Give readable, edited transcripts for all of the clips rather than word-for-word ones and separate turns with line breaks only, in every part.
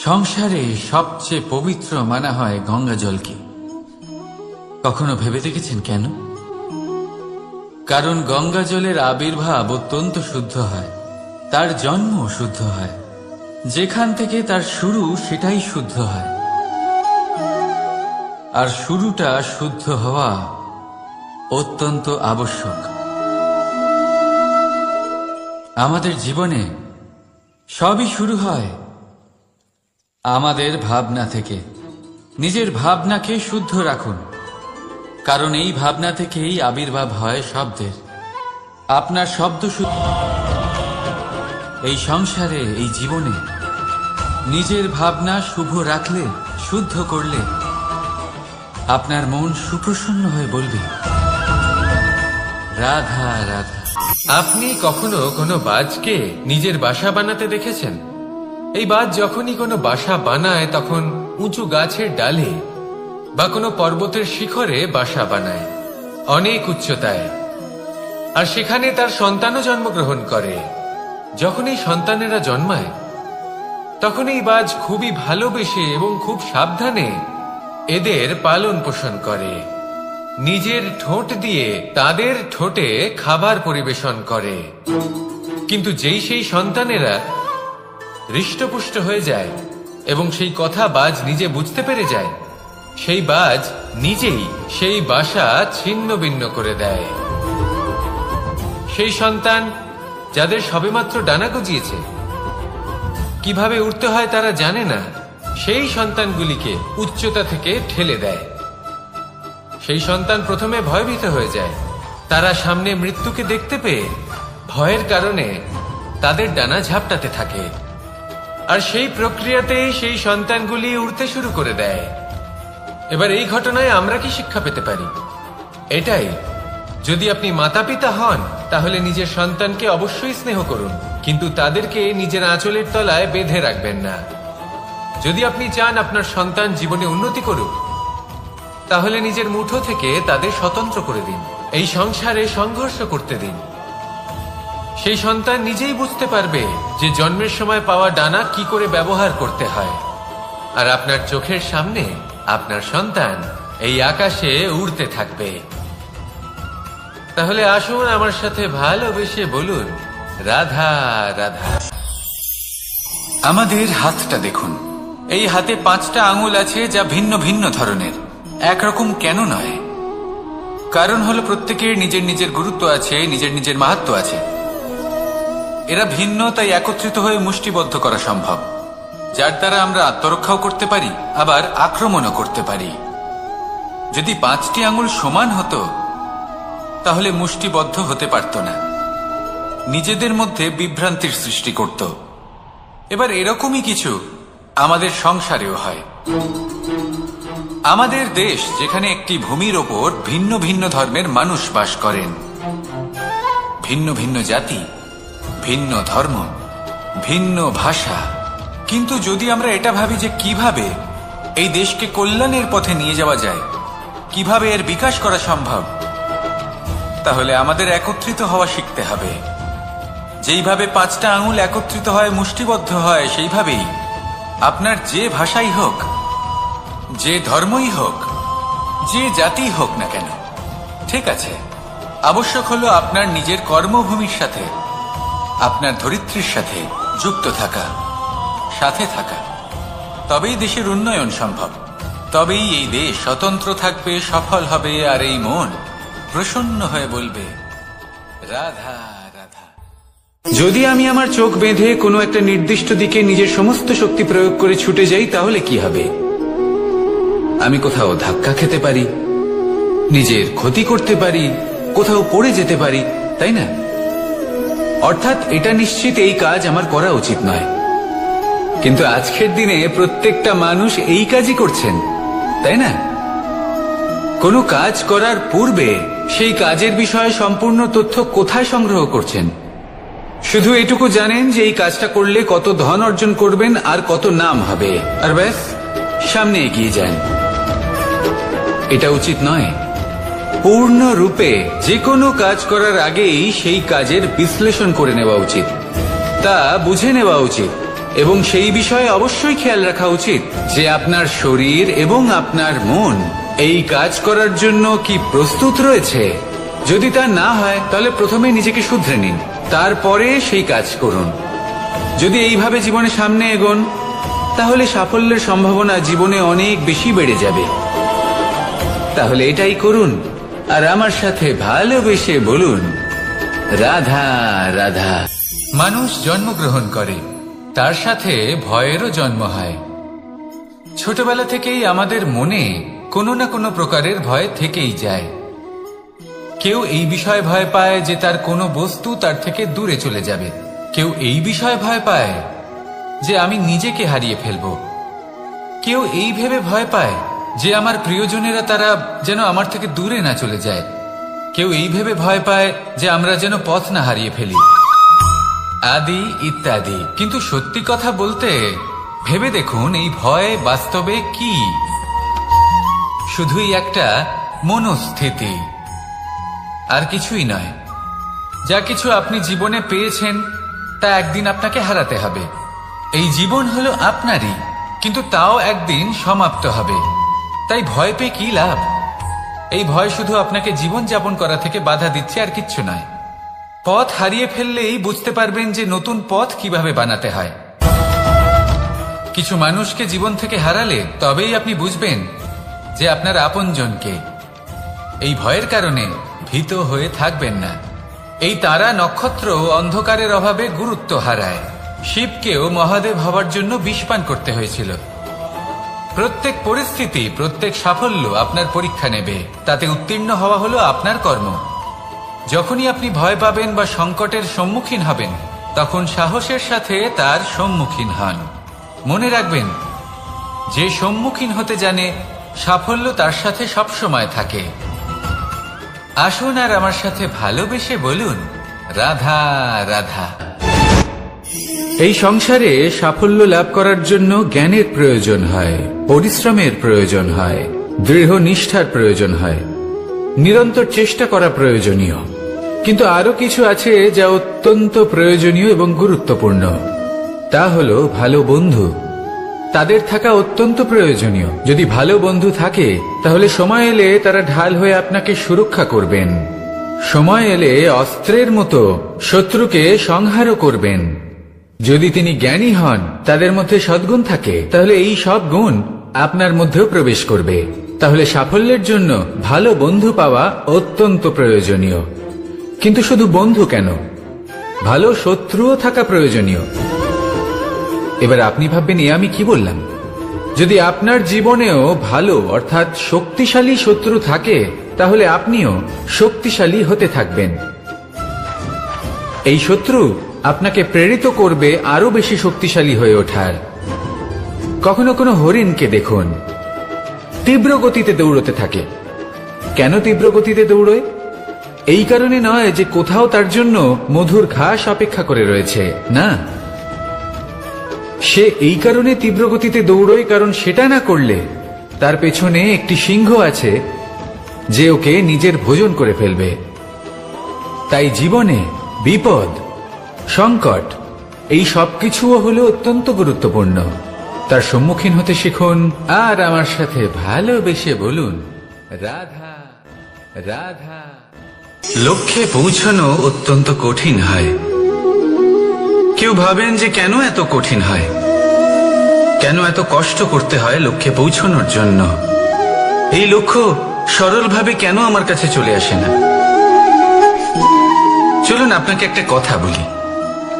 সংসারে সবচেয়ে পবিত্র মানা হয় গঙ্গা জলকে। কখনো ভেবে দেখেছেন কেন? কারণ গঙ্গা জলের আবির্ভাব অত্যন্ত শুদ্ধ হয়, তার জন্ম শুদ্ধ হয়, যেখান থেকে তার শুরু সেটাই শুদ্ধ হয়। আর শুরুটা শুদ্ধ হওয়া অত্যন্ত আবশ্যক। আমাদের জীবনে সবই শুরু হয় আমাদের ভাবনা থেকে। নিজের ভাবনাকে শুদ্ধ রাখুন, কারণ এই ভাবনা থেকেই আবির্ভাব হয় শব্দের। আপনার শব্দ শুদ্ধ। এই সংসারে, এই জীবনে নিজের ভাবনা শুভ রাখলে, শুদ্ধ করলে আপনার মন সুপ্রসন্ন হয়ে বলবে রাধা রাধা।
আপনি কখনো কোনো বাজকে নিজের বাসা বানাতে দেখেছেন? এই বাজ যখনই কোনো বাসা বানায় তখন উঁচু গাছের ডালে বা কোনো পর্বতের শিখরে বাসা বানায়, অনেক উচ্চতায়। আর সেখানে তার সন্তানও জন্মগ্রহণ করে। যখন এই সন্তানেরা জন্মায় তখন এই বাজ খুবই ভালোবেসে এবং খুব সাবধানে এদের পালন পোষণ করে। নিজের ঠোঁট দিয়ে তাদের ঠোঁটে খাবার পরিবেশন করে। কিন্তু যেই সেই সন্তানেরা হৃষ্টপুষ্ট হয়ে যায় এবং সেই কথা বাজ নিজে বুঝতে পেরে যায়, সেই বাজ নিজেই সেই বাসা ছিন্ন ভিন্ন করে দেয়। সেই সন্তান যাদের সবেমাত্র ডানা গজিয়েছে, কিভাবে উঠতে হয় তারা জানে না, সেই সন্তানগুলিকে উচ্চতা থেকে ঠেলে দেয়। সেই সন্তান প্রথমে ভয়ভীত হয়ে যায়। তারা সামনে মৃত্যুকে দেখতে পেয়ে ভয়ের কারণে তাদের ডানা ঝাপটাতে থাকে। আর সেই প্রক্রিয়াতেই সেই সন্তানগুলি উড়তে শুরু করে দেয়। এবার এই ঘটনায় আমরা কি শিক্ষা পেতে পারি? এটাই, যদি আপনি মাতা পিতা হন তাহলে নিজের সন্তানকে অবশ্যই স্নেহ করুন, কিন্তু তাদেরকে নিজের আঁচলের তলায় বেঁধে রাখবেন না। যদি আপনি চান আপনার সন্তান জীবনে উন্নতি করুক, তাহলে নিজের মুঠো থেকে তাদের স্বতন্ত্র করে দিন। এই সংসারে সংঘর্ষ করতে দিন। সেই সন্তান নিজেই বুঝতে পারবে যে জন্মের সময় পাওয়া ডানা কি করে ব্যবহার করতে হয়। আর আপনার চোখের সামনে আপনার সন্তান এই আকাশে উড়তে থাকবে। তাহলে আসুন আমার সাথে ভালোবেসে বলুন রাধা রাধা।
আমাদের হাতটা দেখুন। এই হাতে 5টা আঙুল আছে, যা ভিন্ন ভিন্ন ধরনের, একরকম কেন নয়? কারণ হলো প্রত্যেকের নিজের নিজের গুরুত্ব আছে, নিজের নিজের মাহাত্ম্য আছে। এরা ভিন্ন, তাই একত্রিত হয়ে মুষ্টিবদ্ধ করা সম্ভব, যার দ্বারা আমরা আত্মরক্ষাও করতে পারি, আবার আক্রমণও করতে পারি। যদি 5টি আঙুল সমান হতো তাহলে মুষ্টিবদ্ধ হতে পারত না, নিজেদের মধ্যে বিভ্রান্তির সৃষ্টি করত। এবার এরকমই কিছু আমাদের সংসারেও হয়। আমাদের দেশ, যেখানে একটি ভূমির ওপর ভিন্ন ভিন্ন ধর্মের মানুষ বাস করেন, ভিন্ন ভিন্ন জাতি, ভিন্ন ধর্ম, ভিন্ন ভাষা। কিন্তু যদি আমরা এটা ভাবি যে কিভাবে এই দেশকে কল্যাণের পথে নিয়ে যাওয়া যায়, কিভাবে এর বিকাশ করা সম্ভব, তাহলে আমাদের একত্রিত হওয়া শিখতে হবে। যেইভাবে 5টা আঙুল একত্রিত হয়, মুষ্টিবদ্ধ হয়, সেইভাবেই আপনার যে ভাষাই হোক, যে ধর্মই হোক, যে জাতি হোক না কেন, ঠিক আছে, আবশ্যক হলো আপনার নিজের কর্মভূমির সাথে, আপনার ধরিত্রীর সাথে যুক্ত থাকা, সাথে থাকা। তবেই দেশের উন্নয়ন সম্ভব, তবেই এই দেশ স্বতন্ত্র থাকবে, সফল হবে, আর এই মন প্রসন্ন হয়ে বলবে রাধা রাধা। যদি আমি আমার চোখ বেঁধে কোনো একটা নির্দিষ্ট দিকে নিজের সমস্ত শক্তি প্রয়োগ করে ছুটে যাই, তাহলে কি হবে? আমি কোথাও ধাক্কা খেতে পারি, নিজের ক্ষতি করতে পারি, কোথাও পড়ে যেতে পারি, তাই না? অর্থাৎ এটা নিশ্চিত এই কাজ আমার করা উচিত নয়। কিন্তু আজকের দিনে প্রত্যেকটা মানুষ এই কাজই করছেন, তাই না? কোনো কাজ করার পূর্বে সেই কাজের বিষয়ে সম্পূর্ণ তথ্য কোথায় সংগ্রহ করছেন? শুধু এটুকু জানেন যে এই কাজটা করলে কত ধন অর্জন করবেন আর কত নাম হবে, আর ব্যাস সামনে এগিয়ে যান। এটা উচিত নয়। পূর্ণরূপে যে কোনো কাজ করার আগেই সেই কাজের বিশ্লেষণ করে নেওয়া উচিত, তা বুঝে নেওয়া উচিত এবং সেই বিষয়ে অবশ্যই খেয়াল রাখা উচিত যে আপনার শরীর এবং আপনার মন এই কাজ করার জন্য কি প্রস্তুত রয়েছে। যদি তা না হয় তাহলে প্রথমে নিজেকে শুধরে নিন, তারপরে সেই কাজ করুন। যদি এইভাবে জীবনে সামনে এগোন তাহলে সাফল্যের সম্ভাবনা জীবনে অনেক বেশি বেড়ে যাবে। তাহলে এটাই করুন আর আমার সাথে ভালোবেসে বলুন, রাধা রাধা। মানুষ জন্মগ্রহণ করে, তার সাথে ভয়েরও জন্ম হয়। ছোটবেলা থেকেই আমাদের মনে কোনো না কোনো প্রকারের ভয় থেকেই যায়। কেউ এই বিষয়ে ভয় পায় যে তার কোনো বস্তু তার থেকে দূরে চলে যাবে। কেউ এই বিষয়ে ভয় পায় যে আমি নিজেকে হারিয়ে ফেলব। কেউ এই ভেবে ভয় পায় যে আমার প্রিয়জনেরা তারা যেন আমার থেকে দূরে না চলে যায়। কেউ এই ভেবে ভয় পায় যে আমরা যেন পথ না হারিয়ে ফেলি, আদি ইত্যাদি। কিন্তু সত্যি কথা বলতে ভেবে দেখুন, এই ভয় বাস্তবে কি? শুধুই একটা মনস্থিতি, আর কিছুই নয়। যা কিছু আপনি জীবনে পেয়েছেন তা একদিন আপনাকে হারাতে হবে। এই জীবন হলো আপনারই, কিন্তু তাও একদিন সমাপ্ত হবে। তাই ভয় পেয়ে কি লাভ? এই ভয় শুধু আপনাকে জীবন যাপন করা থেকে বাধা দিচ্ছে, আর কিচ্ছু নয়। পথ হারিয়ে ফেললেই বুঝতে পারবেন যে নতুন পথ কিভাবে বানাতে হয়। কিছু মানুষকে জীবন থেকে হারালে তবেই আপনি বুঝবেন যে আপনার আপনজনকে। এই ভয়ের কারণে ভীত হয়ে থাকবেন না। এই তারা নক্ষত্র অন্ধকারের অভাবে গুরুত্ব হারায়। শিবকেও মহাদেব হবার জন্য বিষপান করতে হয়েছিল। প্রত্যেক পরিস্থিতি, প্রত্যেক সাফল্য আপনার পরীক্ষা নেবে, তাতে উত্তীর্ণ হওয়া হলো আপনার কর্ম। যখনই আপনি ভয় পাবেন বা সংকটের সম্মুখীন হবেন, তখন সাহসের সাথে তার সম্মুখীন হন। মনে রাখবেন, যে সম্মুখীন হতে জানে সাফল্য তার সাথে সবসময় থাকে। আসুন আর আমার সাথে ভালোবেসে বলুন, রাধা রাধা। এই সংসারে সাফল্য লাভ করার জন্য জ্ঞানের প্রয়োজন হয়, পরিশ্রমের প্রয়োজন হয়, দৃঢ় নিষ্ঠার প্রয়োজন হয়, নিরন্তর চেষ্টা করা প্রয়োজনীয়। কিন্তু আরো কিছু আছে যা অত্যন্ত প্রয়োজনীয় এবং গুরুত্বপূর্ণ। তা হলো ভালো বন্ধু। তাদের থাকা অত্যন্ত প্রয়োজনীয়। যদি ভালো বন্ধু থাকে তাহলে সময় এলে তারা ঢাল হয়ে আপনাকে সুরক্ষা করবেন। সময় এলে অস্ত্রের মতো শত্রুকে সংহারও করবেন। যদি তিনি জ্ঞানী হন, তাদের মধ্যে সদ্গুণ থাকে, তাহলে এই সব গুণ আপনার মধ্যেও প্রবেশ করবে। তাহলে সাফল্যের জন্য ভালো বন্ধু পাওয়া অত্যন্ত প্রয়োজনীয়। কিন্তু শুধু বন্ধু কেন, ভালো শত্রুও থাকা প্রয়োজনীয়। এবার আপনি ভাববেন, আমি কি বললাম? যদি আপনার জীবনেও ভালো অর্থাৎ শক্তিশালী শত্রু থাকে, তাহলে আপনিও শক্তিশালী হতে থাকবেন। এই শত্রু আপনাকে প্রেরিত করবে আরো বেশি শক্তিশালী হয়ে ওঠার। কখনো কোনো হরিণকে দেখুন, তীব্র গতিতে দৌড়তে থাকে। কেন তীব্র গতিতে দৌড়য়? এই কারণে নয় যে কোথাও তার জন্য মধুর ঘাস অপেক্ষা করে রয়েছে, না। সে এই কারণে তীব্র গতিতে দৌড়য় কারণ সেটা না করলে তার পেছনে একটি সিংহ আছে যে ওকে নিজের ভোজন করে ফেলবে। তাই জীবনে বিপদ, সংকট, এই সবকিছুও হলো অত্যন্ত গুরুত্বপূর্ণ। তার সম্মুখীন হতে শিখুন আর আমার সাথে ভালোবেসে বলুন, রাধা রাধা। লক্ষ্যে পৌঁছানো অত্যন্ত কঠিন হয়। কেউ ভাবেন যে কেন এত কঠিন হয়, কেন এত কষ্ট করতে হয় লক্ষ্যে পৌঁছানোর জন্য। এই লক্ষ্য সরলভাবে কেন আমার কাছে চলে আসে না? চলুন আপনাকে একটা কথা বলি,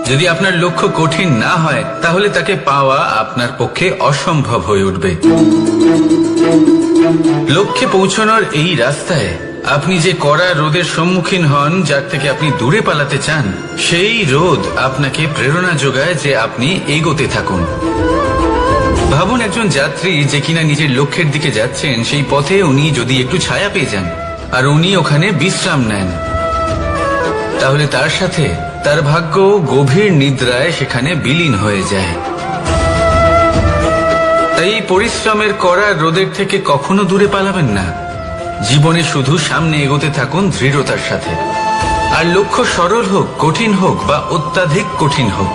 যদি আপনার লক্ষ্য কঠিন না হয় তাহলে তাকে পাওয়া আপনার পক্ষে অসম্ভব হয়ে উঠবে। লক্ষ্যে পৌঁছানোর এই রাস্তায় আপনি যে কড়া রোদের সম্মুখীন হন, যার থেকে আপনি দূরে পালাতে চান, সেই রোদ আপনাকে প্রেরণা যোগায় যে আপনি এগোতে থাকুন। ভাবুন একজন যাত্রী যে কিনা নিজের লক্ষ্যের দিকে যাচ্ছেন, সেই পথে উনি যদি একটু ছায়া পেয়ে যান আর উনি ওখানে বিশ্রাম নেন, তাহলে তার সাথে তার ভাগ্য গভীর নিদ্রায় সেখানে বিলীন হয়ে যায়। তাই পরিশ্রমের কড়া রোদের থেকে কখনো দূরে পালাবেন না। জীবনে শুধু সামনে এগোতে থাকুন দৃঢ়তার সাথে। আর লক্ষ্য সরল হোক, কঠিন হোক বা অত্যাধিক কঠিন হোক,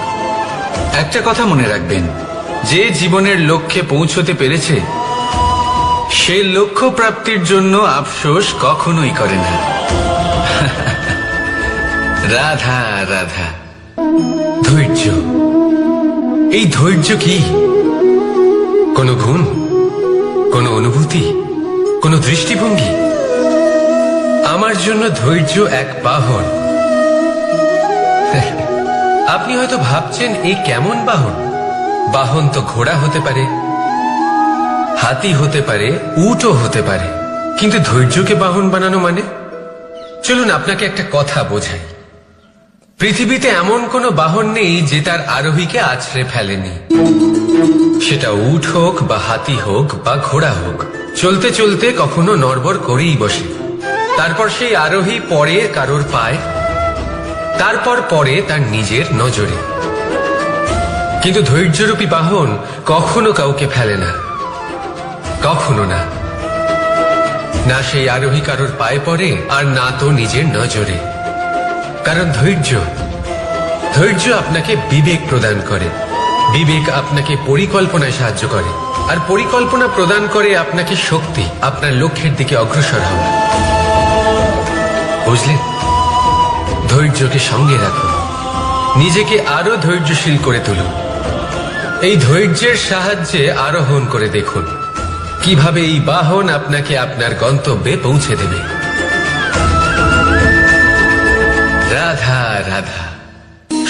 একটা কথা মনে রাখবেন, যে জীবনের লক্ষ্যে পৌঁছতে পেরেছে সে লক্ষ্য প্রাপ্তির জন্য আফসোস কখনোই করে না। রাধা রাধা।
ধৈর্য, এই ধৈর্য কি কোনো গুণ, কোনো অনুভূতি, কোনো দৃষ্টিভঙ্গি? আমার জন্য ধৈর্য এক বাহন। আপনি হয়তো ভাবছেন এই কেমন বাহন? বাহন তো ঘোড়া হতে পারে, হাতি হতে পারে, উটও হতে পারে, কিন্তু ধৈর্যকে বাহন বানানো মানে? চলুন আপনাকে একটা কথা বোঝাই। পৃথিবীতে এমন কোনো বাহন নেই যে তার আরোহীকে আছড়ে ফেলেনি। সেটা উট হোক বা হাতি হোক বা ঘোড়া হোক, চলতে চলতে কখনো নড়বড় করেই বসে। তারপর সেই আরোহী পরে কারোর পায়, তারপর পরে তার নিজের নজরে। কিন্তু ধৈর্যরূপী বাহন কখনো কাউকে ফেলে না, কখনো না। না সেই আরোহী কারোর পায়ে পড়ে, আর না তো নিজের নজরে। কারণ ধৈর্য আপনাকে বিবেক প্রদান করে, বিবেক আপনাকে পরিকল্পনায় সাহায্য করে, আর পরিকল্পনা প্রদান করে আপনাকে শক্তি, আপনার লক্ষ্যের দিকে অগ্রসর হওয়া। বুঝলেন? ধৈর্যকে সঙ্গে রাখুন, নিজেকে আরো ধৈর্যশীল করে তুলুন। এই ধৈর্যের সাহায্যে আরোহণ করে দেখুন কিভাবে এই বাহন আপনাকে আপনার গন্তব্যে পৌঁছে দেবে। রাধা রাধা।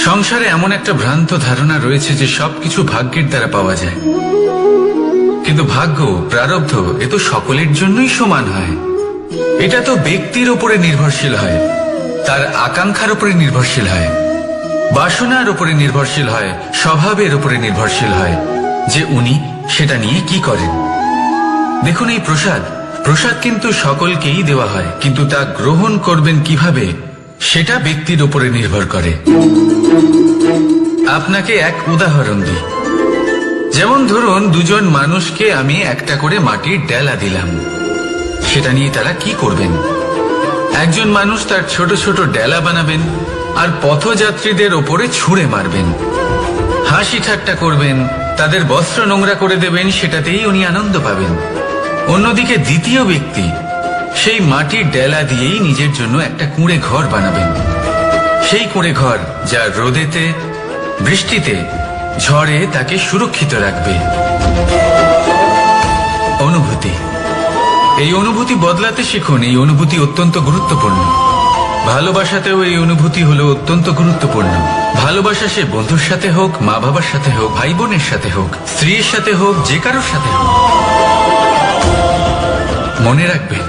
সংসারে এমন একটা ভ্রান্ত ধারণা রয়েছে যে সবকিছু ভাগ্যের দ্বারা পাওয়া যায়, কিন্তু ভাগ্য, প্রারব্ধ এ তো সকলের জন্যই সমান হয়। এটা তো ব্যক্তির উপরে নির্ভরশীল হয়, তার আকাঙ্ক্ষার উপরে নির্ভরশীল হয়, বাসনার উপরে নির্ভরশীল হয়, স্বভাবের উপরে নির্ভরশীল হয় যে উনি সেটা নিয়ে কি করেন। দেখুন, এই প্রসাদ কিন্তু সকলকেই দেওয়া হয়, কিন্তু তা গ্রহণ করবেন কিভাবে সেটা ব্যক্তির উপরে নির্ভর করে। আপনাকে এক উদাহরণ দিই। যেমন ধরুন, দুজন মানুষকে আমি একটা করে মাটির ডেলা দিলাম, সেটা নিয়ে তারা কি করবেন? একজন মানুষ তার ছোট ছোট ডেলা বানাবেন আর পথযাত্রীদের ওপরে ছুঁড়ে মারবেন, হাসি ঠাট্টা করবেন, তাদের বস্ত্র নোংরা করে দেবেন, সেটাতেই উনি আনন্দ পাবেন। অন্যদিকে দ্বিতীয় ব্যক্তি সেই মাটির ডেলা দিয়েই নিজের জন্য একটা কুঁড়ে ঘর বানাবেন। সেই কুঁড়ে ঘর যা রোদেতে, বৃষ্টিতে, ঝড়ে তাকে সুরক্ষিত রাখবে। অনুভূতি, এই অনুভূতি বদলাতে শিখুন। এই অনুভূতি অত্যন্ত গুরুত্বপূর্ণ। ভালোবাসাতেও এই অনুভূতি হলো অত্যন্ত গুরুত্বপূর্ণ। ভালোবাসা সে বন্ধুর সাথে হোক, মা বাবার সাথে হোক, ভাই বোনের সাথে হোক, স্ত্রীর সাথে হোক, যে কারোর সাথে হোক। মনে রাখবেন,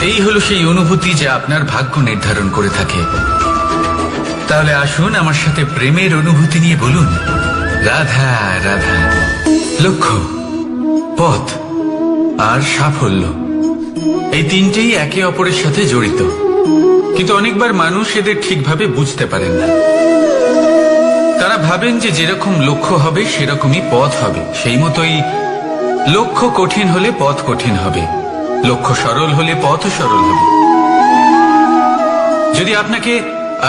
এই হলো সেই অনুভূতি যা আপনার ভাগ্য নির্ধারণ করে থাকে। তাহলে আসুন আমার সাথে প্রেমের অনুভূতি নিয়ে বলুন, রাধা রাধা। লক্ষ্য, পথ আর সাফল্য, এই তিনটেই একে অপরের সাথে জড়িত, কিন্তু অনেকবার মানুষ এদের ঠিকভাবে বুঝতে পারেন না। তারা ভাবেন যে যেরকম লক্ষ্য হবে সেরকমই পথ হবে, সেই মতোই লক্ষ্য কঠিন হলে পথ কঠিন হবে, লক্ষ্য সরল হলে পথও সরল হবে। যদি আপনাকে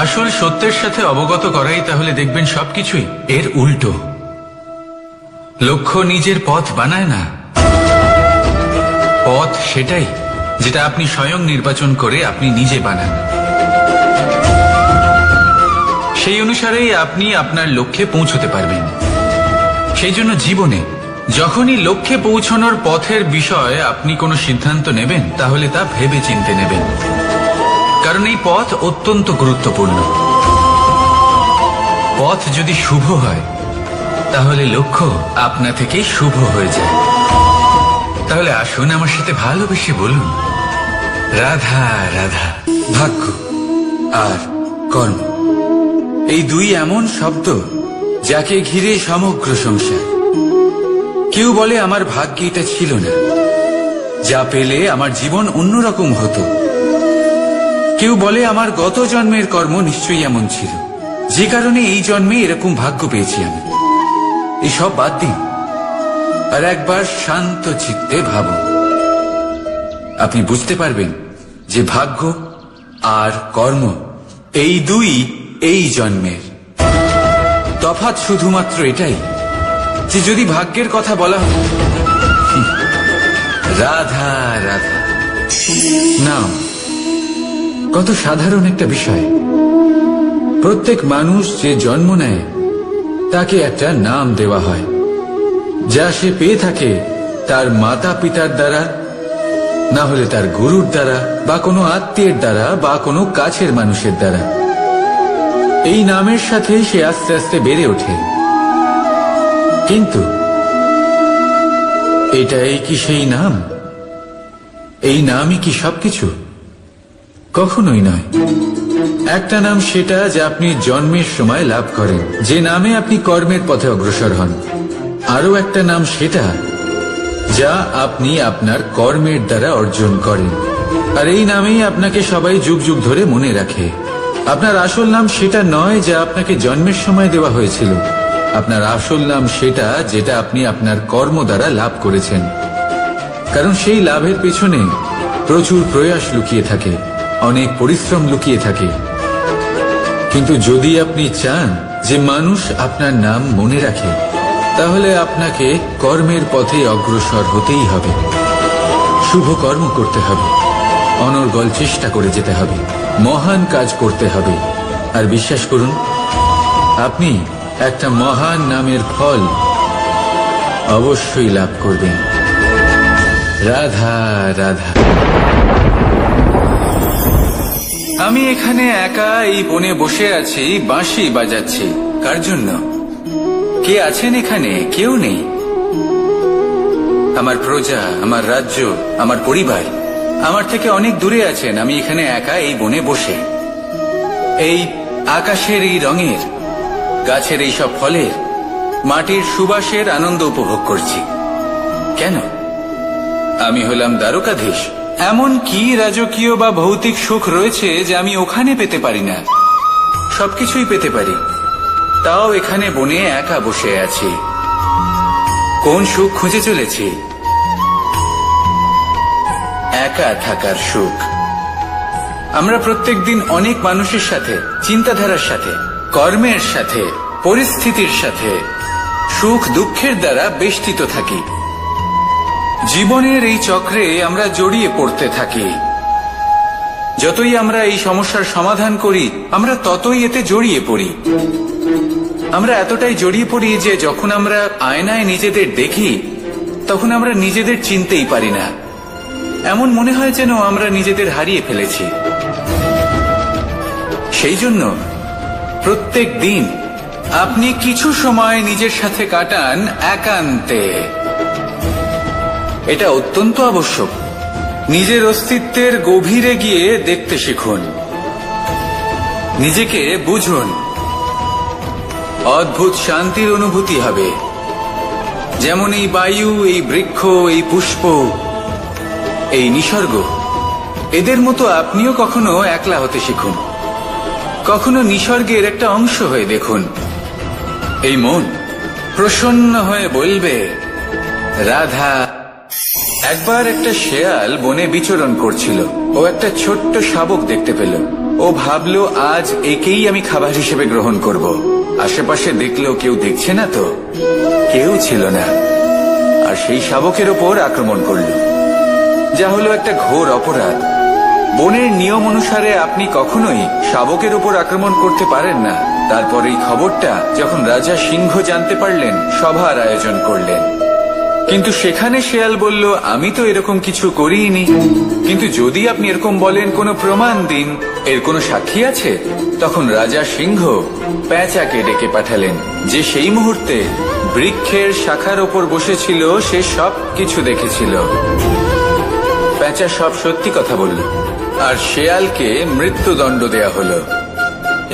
আসল সত্যের সাথে অবগত করাই, তাহলে দেখবেন সবকিছুই এর উল্টো। লক্ষ্য নিজের পথ বানায় না, পথ সেটাই যেটা আপনি স্বয়ং নির্বাচন করে আপনি নিজে বানান। সেই অনুসারেই আপনি আপনার লক্ষ্যে পৌঁছতে পারবেন। সেই জন্য জীবনে যখনই লক্ষ্যে পৌঁছানোর পথের বিষয়ে আপনি কোনো সিদ্ধান্ত নেবেন, তাহলে তা ভেবে চিন্তে নেবেন, কারণ এই পথ অত্যন্ত গুরুত্বপূর্ণ। পথ যদি শুভ হয়, তাহলে লক্ষ্য আপনা থেকেই শুভ হয়ে যায়। তাহলে আসুন আমার সাথে ভালোবেসে বলুন, রাধা রাধা। ভাগ্য আর কর্ম, এই দুই এমন শব্দ যাকে ঘিরে সমগ্র সংসার। কেউ বলে আমার ভাগ্যে এটা ছিল না, যা পেলে আমার জীবন অন্যরকম হতো। কেউ বলে আমার গত জন্মের কর্ম নিশ্চয়ই এমন ছিল, যে কারণে এই জন্মে এরকম ভাগ্য পেয়েছি আমি। এসব বাদ দিন আর একবার শান্ত চিত্তে ভাবুন। আপনি বুঝতে পারবেন যে ভাগ্য আর কর্ম এই দুই এই জন্মের। তফাৎ শুধুমাত্র এটাই যে যদি ভাগ্যের কথা বলা হয়, রাধা রাধা নাম কত সাধারণ একটা বিষয়। প্রত্যেক মানুষ যে জন্ম নেয় তাকে একটা নাম দেওয়া হয়, যা সে পেয়ে থাকে তার মাতা পিতার দ্বারা, না হলে তার গুরুর দ্বারা, বা কোনো আত্মীয়ের দ্বারা, বা কোনো কাছের মানুষের দ্বারা। এই নামের সাথে সে আস্তে আস্তে বেড়ে ওঠে। কিন্তু এটাই কি সেই নাম? এই নামই কি সবকিছু? কখনোই নয়। একটা নাম সেটা যা আপনি জন্মের সময় লাভ করেন, যে নামে আপনি কর্মের পথে অগ্রসর হন। আরো একটা নাম সেটা যা আপনি আপনার কর্মের দ্বারা অর্জন করেন, আর এই নামেই আপনাকে সবাই যুগ যুগ ধরে মনে রাখে। আপনার আসল নাম সেটা নয় যা আপনাকে জন্মের সময় দেওয়া হয়েছিল। আপনার আসল নাম সেটা যেটা আপনি আপনার কর্ম দ্বারা লাভ করেছেন, কারণ সেই লাভের পেছনে প্রচুর প্রয়াস লুকিয়ে থাকে, অনেক পরিশ্রম লুকিয়ে থাকে। কিন্তু যদি আপনি চান যে মানুষ আপনার নাম মনে রাখে, তাহলে আপনাকে কর্মের পথে অগ্রসর হতেই হবে, শুভ কর্ম করতে হবে, অনর্গল চেষ্টা করে যেতে হবে, মহান কাজ করতে হবে। আর বিশ্বাস করুন, আপনি একটা মহান নামের ফল অবশ্যই লাভ করবেন। রাধা রাধা। আমি এখানে একা এই বনে বসে আছি, বাঁশি বাজাচ্ছি। কার জন্য? কে আছেন এখানে? কেউ নেই। আমার প্রজা, আমার রাজ্য, আমার পরিবার আমার থেকে অনেক দূরে আছেন। আমি এখানে একা এই বনে বসে এই আকাশের এই রঙের, গাছের এই সব ফলের, মাটির সুবাসের আনন্দ উপভোগ করছি। কেন? আমি হলাম দ্বারকাধীশ। এমন কি রাজকীয় বা ভৌতিক সুখ রয়েছে যে আমি ওখানে পেতে পারি না? সবকিছুই পেতে পারি, তাও এখানে বনে একা বসে আছি। কোন সুখ খুঁজে চলেছি? একা থাকার সুখ। আমরা প্রত্যেকদিন অনেক মানুষের সাথে, চিন্তাধারার সাথে, কর্মের সাথে, পরিস্থিতির সাথে, সুখ দুঃখের দ্বারা বেষ্টিত থাকি। জীবনের এই চক্রে আমরা জড়িয়ে পড়তে থাকি। যতই আমরা এই সমস্যার সমাধান করি, আমরা ততই এতে জড়িয়ে পড়ি। আমরা এতটাই জড়িয়ে পড়ি যে যখন আমরা আয়নায় নিজেদের দেখি, তখন আমরা নিজেদের চিনতেই পারি না। এমন মনে হয় যেন আমরা নিজেদের হারিয়ে ফেলেছি। সেই জন্য প্রত্যেক দিন আপনি কিছু সময় নিজের সাথে কাটান একান্তে। এটা অত্যন্ত আবশ্যক। নিজের অস্তিত্বের গভীরে গিয়ে দেখতে শিখুন, নিজেকে বুঝুন। অদ্ভুত শান্তির অনুভূতি হবে। যেমন এই বায়ু, এই বৃক্ষ, এই পুষ্প, এই নিসর্গ, এদের মতো আপনিও কখনো একলা হতে শিখুন। কখনো নিসর্গের একটা অংশ হয়ে দেখুন। এই মন প্রসন্ন হয়ে বলবে, রাধা। একবার একটা শেয়াল বনে বিচরণ করছিল। ও একটা ছোট্ট শাবক দেখতে পেল। ও ভাবলো, আজ একেই আমি খাবার হিসেবে গ্রহণ করব। আশেপাশে দেখলো কেউ দেখছে না তো, কেউ ছিল না। আর সেই শাবকের ওপর আক্রমণ করলো, যা হলো একটা ঘোর অপরাধ। বনের নিয়ম অনুসারে আপনি কখনোই শাবকের উপর আক্রমণ করতে পারেন না। তারপর এই খবরটা যখন রাজা সিংহ জানতে পারলেন, সভার আয়োজন করলেন। কিন্তু সেখানে শেয়াল বলল, আমি তো এরকম কিছু করিনি। কিন্তু যদি আপনি এরকম বলেন, কোনো প্রমাণ দিন, এর কোনো সাক্ষী আছে? তখন রাজা সিংহ পেঁচাকে ডেকে পাঠালেন, যে সেই মুহূর্তে বৃক্ষের শাখার ওপর বসেছিল। সে সব কিছু দেখেছিল। পেঁচা সব সত্যি কথা বলল, আর শেয়ালকে মৃত্যুদণ্ড দেয়া হলো।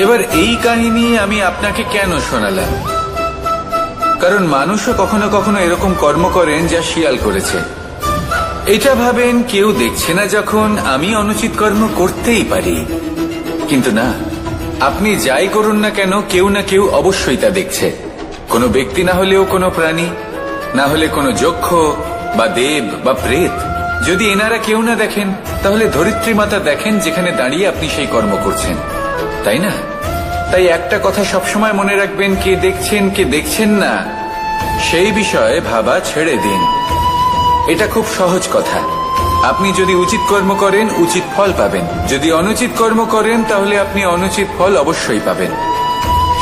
এবার এই কাহিনী আমি আপনাকে কেন শোনালাম? কারণ মানুষও কখনো কখনো এরকম কর্ম করেন যা শিয়াল করেছে। এটা ভাবেন কেউ দেখছে না, যখন আমি অনুচিত কর্ম করতেই পারি। কিন্তু না, আপনি যাই করুন না কেন, কেউ না কেউ অবশ্যই তা দেখছে। কোনো ব্যক্তি না হলেও কোনো প্রাণী, না হলে কোনো যক্ষ বা দেব বা প্রেত। যদি এনারা কেউ না দেখেন, তাহলে ধরিত্রী মাতা দেখেন, যেখানে দাঁড়িয়ে আপনি সেই কর্ম করছেন, তাই না? তাই একটা কথা সবসময় মনে রাখবেন, কে দেখছেন কে দেখছেন না সেই বিষয়ে ভাবা ছেড়ে দিন। এটা খুব সহজ কথা। আপনি যদি উচিত কর্ম করেন উচিত ফল পাবেন, যদি অনুচিত কর্ম করেন তাহলে আপনি অনুচিত ফল অবশ্যই পাবেন।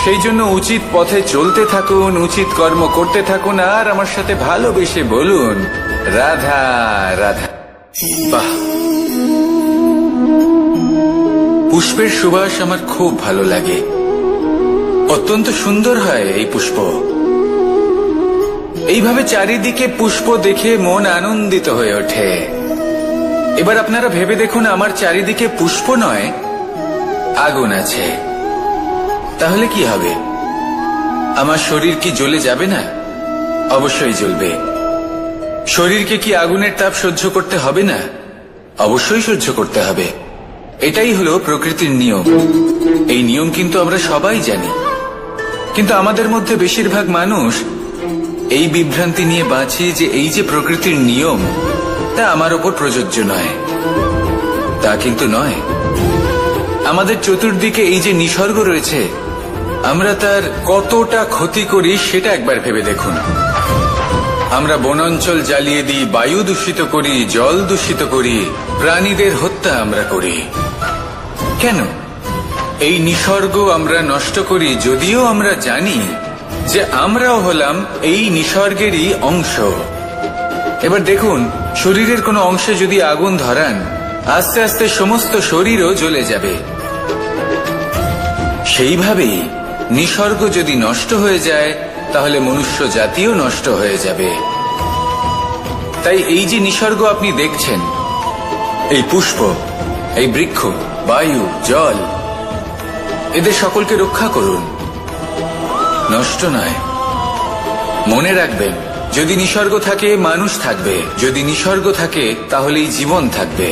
সেই জন্য উচিত পথে চলতে থাকুন, উচিত কর্ম করতে থাকুন, আর আমার সাথে ভালোবেসে বলুন রাধা রাধা। বাহ, পুষ্পের সুবাস আমার খুব ভালো লাগে। অত্যন্ত সুন্দর হয় এই পুষ্প। এইভাবে চারিদিকে পুষ্প দেখে মন আনন্দিত হয়ে ওঠে। এবার আপনারা ভেবে দেখুন, আমার চারিদিকে পুষ্প নয় আগুন আছে, তাহলে কি হবে? আমার শরীর কি জ্বলে যাবে না? অবশ্যই জ্বলবে। শরীরকে কি আগুনের তাপ সহ্য করতে হবে না? অবশ্যই সহ্য করতে হবে। এটাই হলো প্রকৃতির নিয়ম। এই নিয়ম কিন্তু আমরা সবাই জানি, কিন্তু আমাদের মধ্যে বেশিরভাগ মানুষ এই বিভ্রান্তি নিয়ে বাঁচে যে এই যে প্রকৃতির নিয়ম তা আমার ওপর প্রযোজ্য নয়। তা কিন্তু নয়। আমাদের চতুর্দিকে এই যে নিসর্গ রয়েছে, আমরা তার কতটা ক্ষতি করি সেটা একবার ভেবে দেখুন। আমরা বনাঞ্চল জ্বালিয়ে দিই, বায়ু দূষিত করি, জল দূষিত করি, প্রাণীদের হত্যা আমরা করি। কেন? এই নিসর্গ আমরা নষ্ট করি, যদিও আমরা জানি যে আমরাও হলাম এই নিসর্গেরই অংশ। এবার দেখুন, শরীরের কোনো অংশে যদি আগুন ধরান, আস্তে আস্তে সমস্ত শরীরও জ্বলে যাবে। সেইভাবেই নিসর্গ যদি নষ্ট হয়ে যায় তাহলে মনুষ্য জাতিও নষ্ট হয়ে যাবে। তাই এই যে নিসর্গ আপনি দেখছেন, এই পুষ্প, এই বৃক্ষ, বায়ু, জল, এদের সকলকে রক্ষা করুন, নষ্ট নয়। মনে রাখবেন, যদি নিসর্গ থাকে মানুষ থাকবে, যদি নিসর্গ থাকে তাহলেই জীবন থাকবে।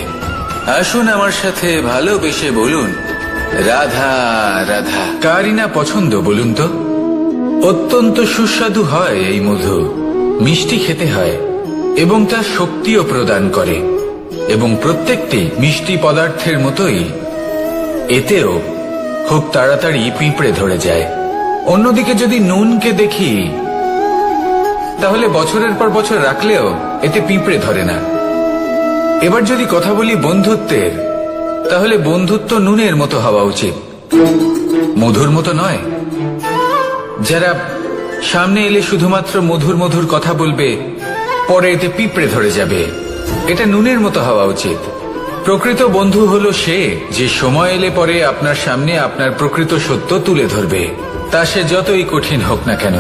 আসুন আমার সাথে ভালোবেসে বলুন রাধা রাধা। কারই না পছন্দ বলুন তো? অত্যন্ত সুস্বাদু হয় এই মধু, মিষ্টি খেতে হয় এবং তা শক্তিও প্রদান করে। এবং প্রত্যেকটি মিষ্টি পদার্থের মতোই এতেও খুব তাড়াতাড়ি পিঁপড়ে ধরে যায়। অন্যদিকে যদি নুনকে দেখি, তাহলে বছরের পর বছর রাখলেও এতে পিঁপড়ে ধরে না। এবার যদি কথা বলি বন্ধুত্বের, তাহলে বন্ধুত্ব নুনের মতো হওয়া উচিত, মধুর মতো নয়। যারা সামনে এলে শুধুমাত্র মধুর মধুর কথা বলবে, পরে এতে পিঁপড়ে ধরে যাবে। এটা নুনের মতো হওয়া উচিত। প্রকৃত বন্ধু হলো সে যে সময় এলে পরে আপনার সামনে আপনার প্রকৃত সত্য তুলে ধরবে, তা সে যতই কঠিন হোক না কেন।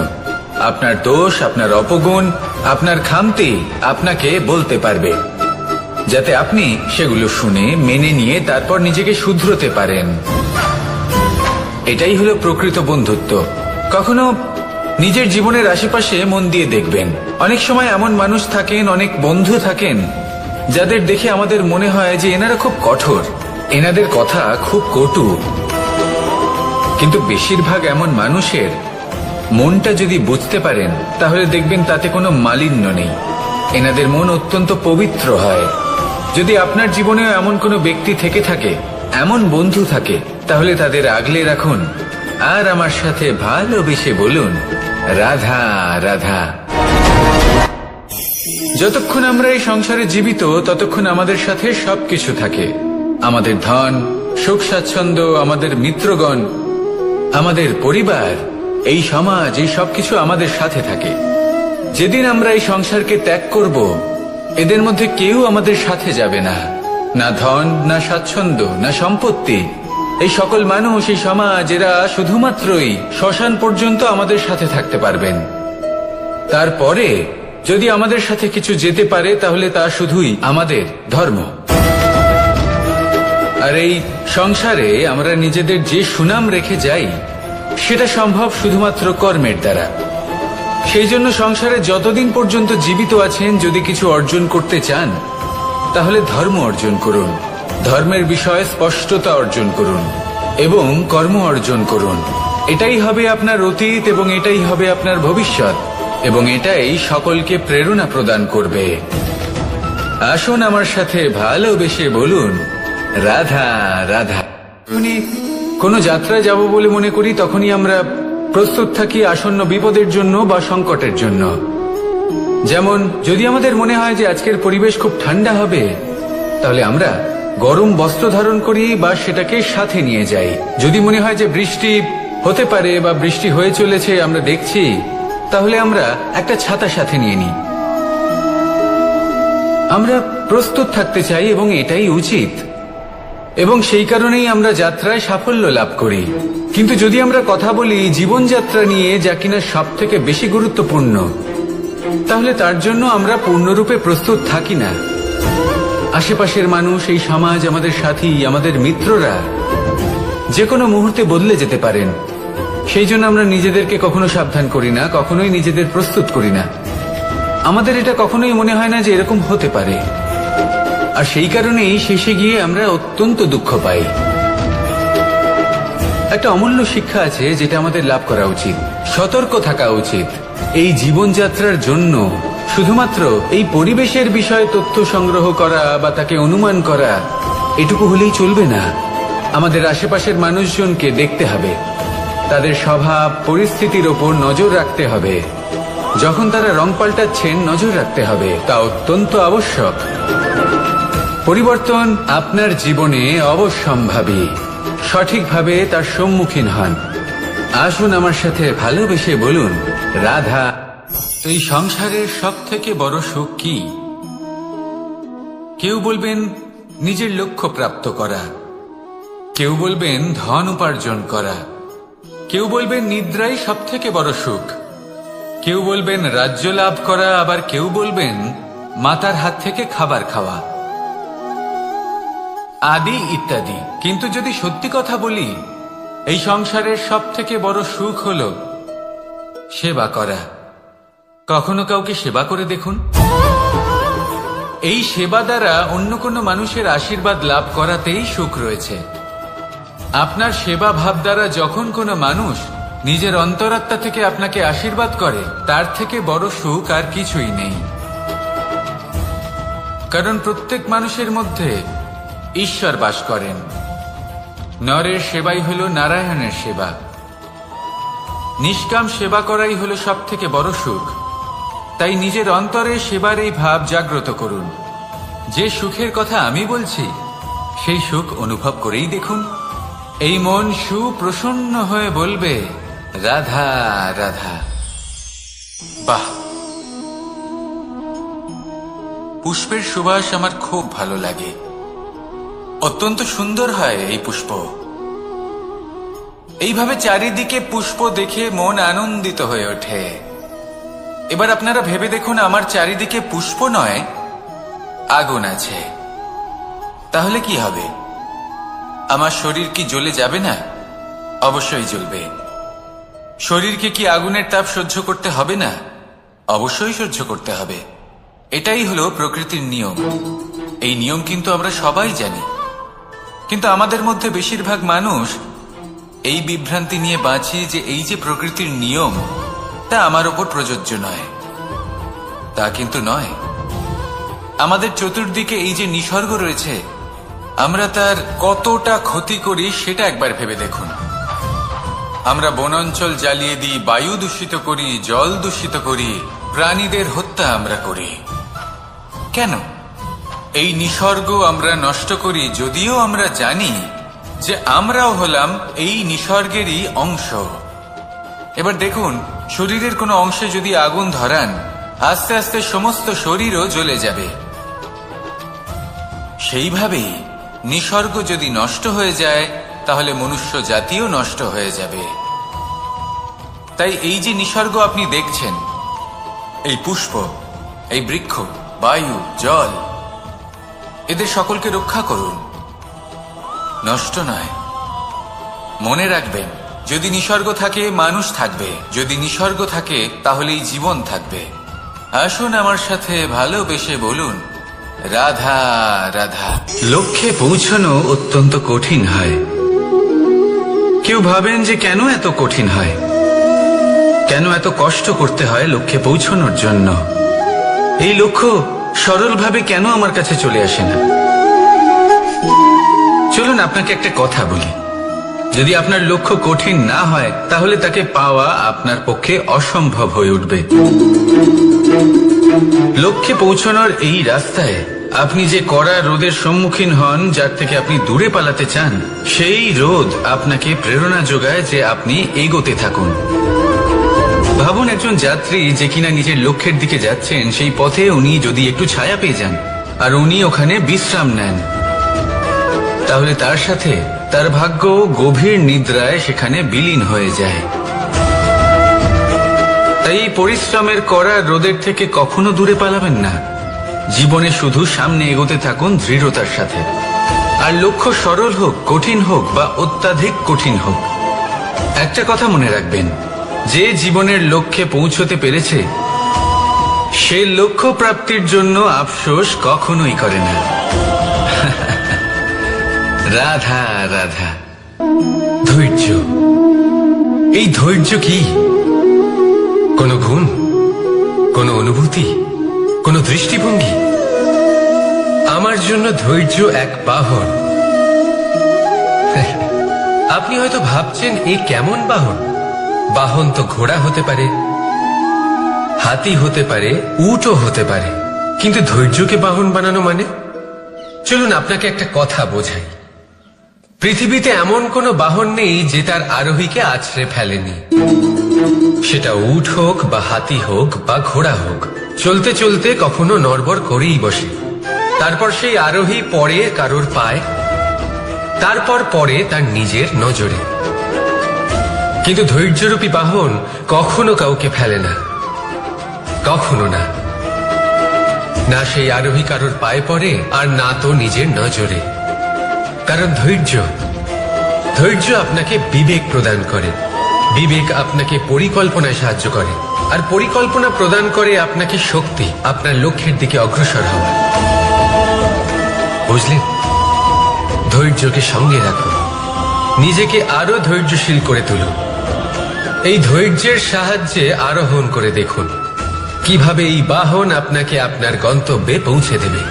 আপনার দোষ, আপনার অপগুণ, আপনার খামতি আপনাকে বলতে পারবে, যাতে আপনি সেগুলো শুনে মেনে নিয়ে তারপর নিজেকে শুধরোতে পারেন। এটাই হলো প্রকৃত বন্ধুত্ব। কখনো নিজের জীবনের আশেপাশে মন দিয়ে দেখবেন, অনেক সময় এমন মানুষ থাকেন, অনেক বন্ধু থাকেন, যাদের দেখে আমাদের মনে হয় যে এনারা খুব কঠোর, এনাদের কথা খুব কটু। কিন্তু বেশিরভাগ এমন মানুষের মনটা যদি বুঝতে পারেন, তাহলে দেখবেন তাতে কোনো মালিন্য নেই। এনাদের মন অত্যন্ত পবিত্র হয়। যদি আপনার জীবনেও এমন কোনো ব্যক্তি থেকে থাকে, এমন বন্ধু থাকে, তাহলে তাদের আগলে রাখুন আর আমার সাথে ভালোবেসে বলুন রাধা রাধা। যতক্ষণ আমরা এই সংসারে জীবিত, ততক্ষণ আমাদের সাথে সবকিছু থাকে। আমাদের ধন, সুখ স্বাচ্ছন্দ্য, আমাদের মিত্রগণ, আমাদের পরিবার, এই সমাজ, এই সবকিছু আমাদের সাথে থাকে। যেদিন আমরা এই সংসারকে ত্যাগ করব, এদের মধ্যে কেউ আমাদের সাথে যাবে না। না ধন, না স্বাচ্ছন্দ্য, না সম্পত্তি। এই সকল মানুষ, এই সমাজ, এরা শুধুমাত্রই শ্মশান পর্যন্ত আমাদের সাথে থাকতে পারবেন। তারপরে যদি আমাদের সাথে কিছু যেতে পারে, তাহলে তা শুধুই আমাদের ধর্ম। আর এই সংসারে আমরা নিজেদের যে সুনাম রেখে যাই, সেটা সম্ভব শুধুমাত্র কর্মের দ্বারা। সেই জন্য সংসারে যতদিন পর্যন্ত জীবিত আছেন, যদি কিছু অর্জন করতে চান, তাহলে ধর্ম অর্জন করুন, ধর্মের বিষয়ে স্পষ্টতা অর্জন করুন এবং কর্ম অর্জন করুন। এটাই হবে আপনার অতীত এবং এটাই হবে আপনার ভবিষ্যৎ, এবং এটাই সকলকে প্রেরণা প্রদান করবে। আসুন আমার সাথে ভালোবেসে বলুন রাধা রাধা। উনি কোনো যাত্রায় যাব বলে মনে করি তখনই আমরা প্রস্তুত থাকি আসন্ন বিপদের জন্য বা সংকটের জন্য। যেমন যদি আমাদের মনে হয় যে আজকের পরিবেশ খুব ঠান্ডা হবে, তাহলে আমরা গরম বস্ত্র ধারণ করি বা সেটাকে সাথে নিয়ে যাই। যদি মনে হয় যে বৃষ্টি হতে পারে বা বৃষ্টি হয়ে চলেছে আমরা দেখছি, তাহলে আমরা একটা ছাতা সাথে নিয়ে নিই। আমরা প্রস্তুত থাকতে চাই এবং এটাই উচিত, এবং সেই কারণেই আমরা যাত্রায় সাফল্য লাভ করি। কিন্তু যদি আমরা কথা বলি জীবনযাত্রা নিয়ে, যা কিনা সব থেকে বেশি গুরুত্বপূর্ণ, তাহলে তার জন্য আমরা পূর্ণরূপে প্রস্তুত থাকি না। আশেপাশের মানুষ, এই সমাজ, আমাদের সাথী, আমাদের মিত্ররা যে কোনো মুহূর্তে বদলে যেতে পারেন। সেই জন্য আমরা নিজেদেরকে কখনো সাবধান করি না, কখনোই নিজেদের প্রস্তুত করি না। আমাদের এটা কখনোই মনে হয় না যে এরকম হতে পারে, আর সেই কারণেই শেষে গিয়ে আমরা অত্যন্ত দুঃখ পাই। একটা অমূল্য শিক্ষা আছে যেটা আমাদের লাভ করা উচিত। সতর্ক থাকা উচিত। এই জীবনযাত্রার জন্য শুধুমাত্র এই পরিবেশের বিষয়ে তথ্য সংগ্রহ করা বা তাকে অনুমান করা এটুকু হলেই চলবে না। আমাদের আশেপাশের মানুষজনকে দেখতে হবে, তাদের স্বভাব পরিস্থিতির ওপর নজর রাখতে হবে। যখন তারা রং পাল্টাচ্ছেন নজর রাখতে হবে, তা অত্যন্ত আবশ্যক। পরিবর্তন আপনার জীবনে অবশ্যম্ভাবী। সঠিকভাবে তার সম্মুখীন হন। আসুন আমার সাথে ভালোবেসে বলুন, রাধা। এই সংসারের সব থেকে বড় সুখ কি? কেউ বলবেন নিজের লক্ষ্য প্রাপ্ত করা, কেউ বলবেন ধন উপার্জন করা, কেউ বলবেন নিদ্রাই সব থেকে বড় সুখ, কেউ বলবেন রাজ্য লাভ করা, আবার কেউ বলবেন মাতার হাত থেকে খাবার খাওয়া, আদি ইত্যাদি। কিন্তু যদি সত্যি কথা বলি, এই সংসারের সব থেকে বড় সুখ হল সেবা করা। কখনো কাউকে সেবা করে দেখুন। এই সেবা দ্বারা অন্য কোনো মানুষের আশীর্বাদ লাভ করাতেই সুখ রয়েছে। আপনার সেবা ভাব দ্বারা যখন কোনো মানুষ নিজের অন্তরাত্মা থেকে আপনাকে আশীর্বাদ করে, তার থেকে বড় সুখ আর কিছুই নেই। কারণ প্রত্যেক মানুষের মধ্যে ঈশ্বর বাস করেন। নরের সেবাই হল নারায়ণের সেবা। নিষ্কাম সেবা করাই হল সব থেকে বড় সুখ। তাই নিজের অন্তরে সেবার এই ভাব জাগ্রত করুন। যে সুখের কথা আমি বলছি, সেই সুখ অনুভব করেই দেখুন। এই মন সুপ্রসন্ন হয়ে বলবে, রাধা রাধা। বাহ! পুষ্পের সুবাস আমার খুব ভালো লাগে। অত্যন্ত সুন্দর হয় এই পুষ্প। এইভাবে চারিদিকে পুষ্প দেখে মন আনন্দিত হয়ে ওঠে। এবার আপনারা ভেবে দেখুন, আমার চারিদিকে পুষ্প নয়, আগুন আছে। তাহলে কি হবে? আমার শরীর কি জ্বলে যাবে না? অবশ্যই জ্বলবে। শরীরকে কি আগুনের তাপ সহ্য করতে হবে না? অবশ্যই সহ্য করতে হবে। এটাই হলো প্রকৃতির নিয়ম। এই নিয়ম কিন্তু আমরা সবাই জানি, কিন্তু আমাদের মধ্যে বেশিরভাগ মানুষ এই বিভ্রান্তি নিয়ে বাঁচি যে এই যে প্রকৃতির নিয়ম, তা আমার ওপর প্রযোজ্য নয়। তা কিন্তু নয়। আমাদের চতুর্দিকে এই যে নিসর্গ রয়েছে, আমরা তার কতটা ক্ষতি করি সেটা একবার ভেবে দেখুন। আমরা বনাঞ্চল জ্বালিয়ে দিই, বায়ু দূষিত করি, জল দূষিত করি, প্রাণীদের হত্যা আমরা করি। কেন? এই নিসর্গ আমরা নষ্ট করি, যদিও আমরা জানি যে আমরাও হলাম এই নিসর্গেরই অংশ। এবার দেখুন, শরীরের কোনো অংশে যদি আগুন ধরান, আস্তে আস্তে সমস্ত শরীরও জ্বলে যাবে। সেইভাবেই নিসর্গ যদি নষ্ট হয়ে যায়, তাহলে মনুষ্য জাতিও নষ্ট হয়ে যাবে। তাই এই যে নিসর্গ আপনি দেখছেন, এই পুষ্প, এই বৃক্ষ, বায়ু, জল, এদের সকলকে রক্ষা করুন, নষ্ট নয়। মনে রাখবেন, যদি নিসর্গ থাকে মানুষ থাকবে, যদি নিসর্গ থাকে তাহলেই জীবন থাকবে। আসুন আমার সাথে ভালোবেসে বলুন, রাধা রাধা। লক্ষ্যে পৌঁছানো অত্যন্ত কঠিন হয়। কেউ ভাবেন যে কেন এত কঠিন হয়, কেন এত কষ্ট করতে হয় লক্ষ্যে পৌঁছানোর জন্য। এই লক্ষ্য সরলভাবে কেন আমার কাছে চলে আসে না? চলুন আপনাকে একটা কথা বলি। যদি আপনার লক্ষ্য কঠিন না হয় তাহলে তাকে পাওয়া আপনার পক্ষে অসম্ভব হয়ে উঠবে। লক্ষ্যে পৌঁছানোর এই রাস্তায় আপনি যে কড়া রোদের সম্মুখীন হন, যার থেকে আপনি দূরে পালাতে চান, সেই রোদ আপনাকে প্রেরণা যোগায় যে আপনি এগোতে থাকুন। ভাবুন একজন যাত্রী যে কিনা নিজের লক্ষ্যের দিকে যাচ্ছেন, সেই পথে উনি যদি একটু ছায়া পেয়ে যান আর উনি ওখানে বিশ্রাম নেন, তাহলে তার সাথে তার ভাগ্য গভীর নিদ্রায় সেখানে বিলীন হয়ে যায়। তাই এই পরিশ্রমের করা রোদের থেকে কখনো দূরে পালাবেন না। জীবনে শুধু সামনে এগোতে থাকুন দৃঢ়তার সাথে। আর লক্ষ্য সরল হোক, কঠিন হোক বা অত্যাধিক কঠিন হোক, একটা কথা মনে রাখবেন, যে জীবনের লক্ষ্যে পৌঁছতে পেরেছে সে লক্ষ্য প্রাপ্তির জন্য আফসোস কখনোই করে না। রাধা রাধা।
ধৈর্য, এই ধৈর্য কি কোনো গুণ, কোনো অনুভূতি, কোনো দৃষ্টিভঙ্গি? আমার জন্য ধৈর্য এক বাহন। আপনি হয়তো ভাবছেন এই কেমন বাহন? বাহন তো ঘোড়া হতে পারে, হাতি হতে পারে, উটও হতে পারে, কিন্তু ধৈর্যকে বাহন বানানো মানে? চলুন আপনাকে একটা কথা বোঝাই। পৃথিবীতে এমন কোনো বাহন নেই যে তার আরোহীকে আছড়ে ফেলেনি। সেটা উট হোক বা হাতি হোক বা ঘোড়া হোক, চলতে চলতে কখনো নড়বড় করেই বসে। তারপর সেই আরোহী পড়ে কারোর পায়, তারপর পড়ে তার নিজের নজরে। কিন্তু ধৈর্যরূপী বাহন কখনো কাউকে ফেলে না, কখনো না। না সেই আরোহী কারোর পায়ে পড়ে আর না তো নিজের নজরে। কারণ ধৈর্য আপনাকে বিবেক প্রদান করে, বিবেক আপনাকে পরিকল্পনায় সাহায্য করে, আর পরিকল্পনা প্রদান করে আপনাকে শক্তি, আপনার লক্ষ্যের দিকে অগ্রসর হওয়া। বুঝলেন? ধৈর্যকে সঙ্গে রাখুন, নিজেকে আরো ধৈর্যশীল করে তুলুন। এই ধৈর্যের সাহায্যে আরোহণ করে দেখুন কিভাবে এই বাহন আপনাকে আপনার গন্তব্যে পৌঁছে দেবে।